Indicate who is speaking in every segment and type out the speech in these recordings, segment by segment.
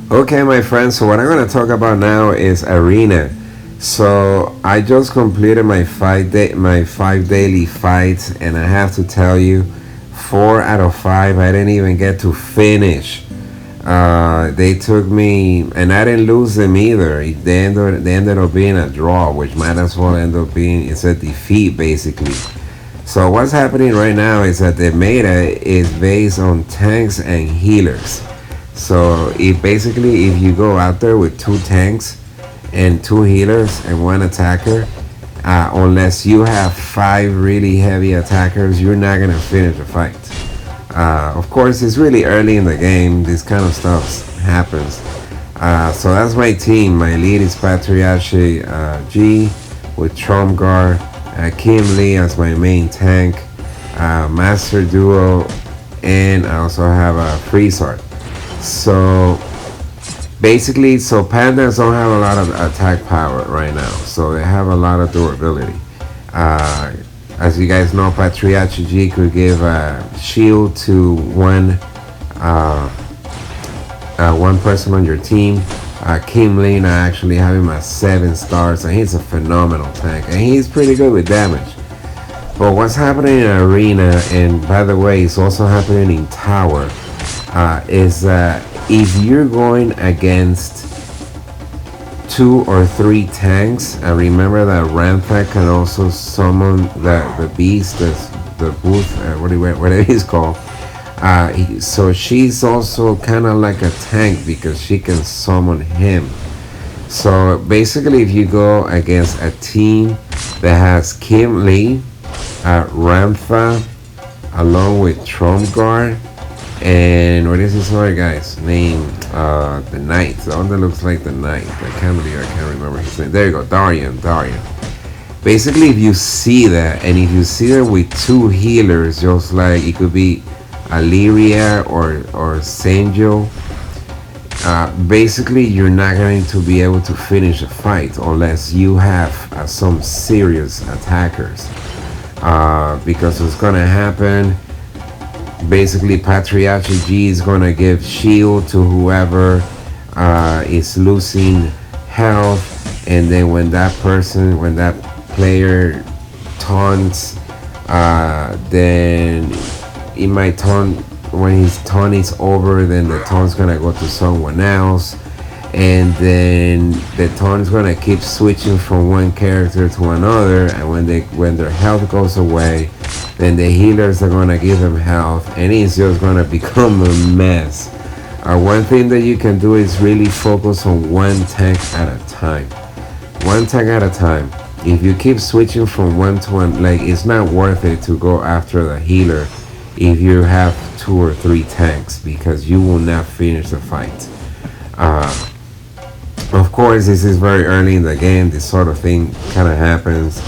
Speaker 1: Okay, my friends, so what I'm going to talk about now is arena. So I just completed my five daily fights, and I have to tell you, 4 out of 5 I didn't even get to finish. They took me, and I didn't lose them either. They ended up being a draw, which might as well end up being it's a defeat basically. So what's happening right now is that the meta is based on tanks and healers. So if you go out there with two tanks and two healers and one attacker, unless you have five really heavy attackers, you're not gonna finish the fight. Of course, it's really early in the game. This kind of stuff happens. So that's my team. My lead is Patriarchy G with Tromgar, Kim Lee as my main tank, Master Duo, and I also have a Freezard. So basically, so pandas don't have a lot of attack power right now, so they have a lot of durability. Uh, as you guys know, Patriarchy G could give a shield to uh, one person on your team. Kim Lena actually have him at 7 stars, and he's a phenomenal tank, and he's pretty good with damage. But what's happening in arena, and by the way, it's also happening in tower, is that if you're going against 2 or 3 tanks, and remember that Ramtha can also summon the beast, the booth, whatever he's called. So she's also kind of like a tank because she can summon him. So basically, if you go against a team that has Kim Lee, Ramtha, along with Tromgar, and what is this other guy's name? The Knight. The one that looks like the Knight. I can't remember his name. There you go, Darian. Basically, if you see that, and if you see that with 2 healers, just like it could be Illyria or Sanjo, basically you're not going to be able to finish a fight unless you have some serious attackers. Because what's gonna happen, basically Patriarchy G is gonna give shield to whoever is losing health, and then when that player taunts, then it might taunt. When his taunt is over, then the taunt's gonna go to someone else, and then the taunt is gonna keep switching from one character to another, and when their health goes away, then the healers are gonna give them health, and it's just gonna become a mess. One thing that you can do is really focus on one tank at a time. One tank at a time. If you keep switching from one to one, like, it's not worth it to go after the healer if you have 2 or 3 tanks, because you will not finish the fight. Of course, this is very early in the game. This sort of thing kind of happens.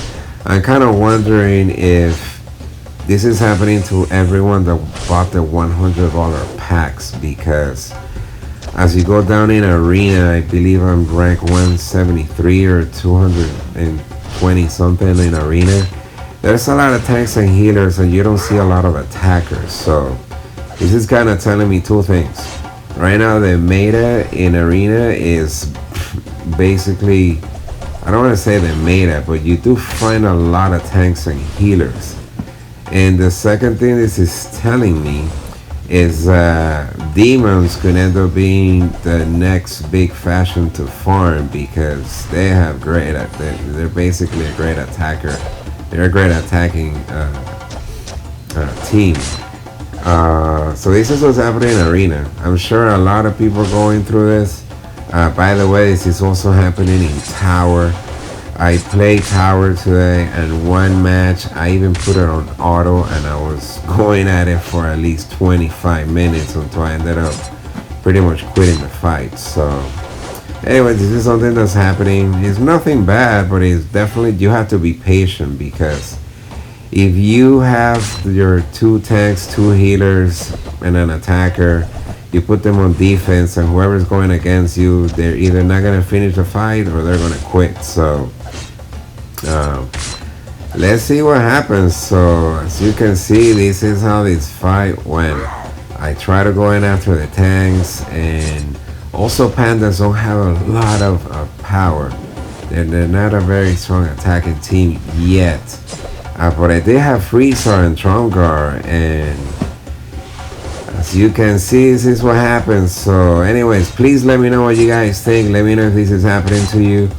Speaker 1: I'm kind of wondering if this is happening to everyone that bought the $100 packs, because as you go down in arena, I believe I'm rank 173 or 220 something in arena. There's a lot of tanks and healers, and you don't see a lot of attackers. So this is kind of telling me 2 things. Right now, the meta in arena is basically, I don't want to say the meta, but you do find a lot of tanks and healers. And the second thing this is telling me is demons could end up being the next big fashion to farm, because they have they're basically a great attacker. They're a great attacking team. So this is what's happening in arena. I'm sure a lot of people are going through this. By the way, this is also happening in tower. I played tower today, and one match I even put it on auto, and I was going at it for at least 25 minutes until I ended up pretty much quitting the fight. So anyway, this is something that's happening. It's nothing bad, but it's definitely, you have to be patient, because if you have your 2 tanks, 2 healers, and an attacker, you put them on defense, and whoever's going against you, they're either not going to finish the fight or they're going to quit. So let's see what happens. So as you can see, this is how this fight went. I try to go in after the tanks, and Also, pandas don't have a lot of power. They're not a very strong attacking team yet. But they have Freezer and Trumgar, and as you can see, this is what happens. So anyways, please let me know what you guys think. Let me know if this is happening to you.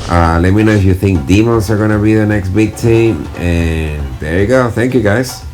Speaker 1: Let me know if you think demons are gonna be the next big team. And there you go. Thank you guys.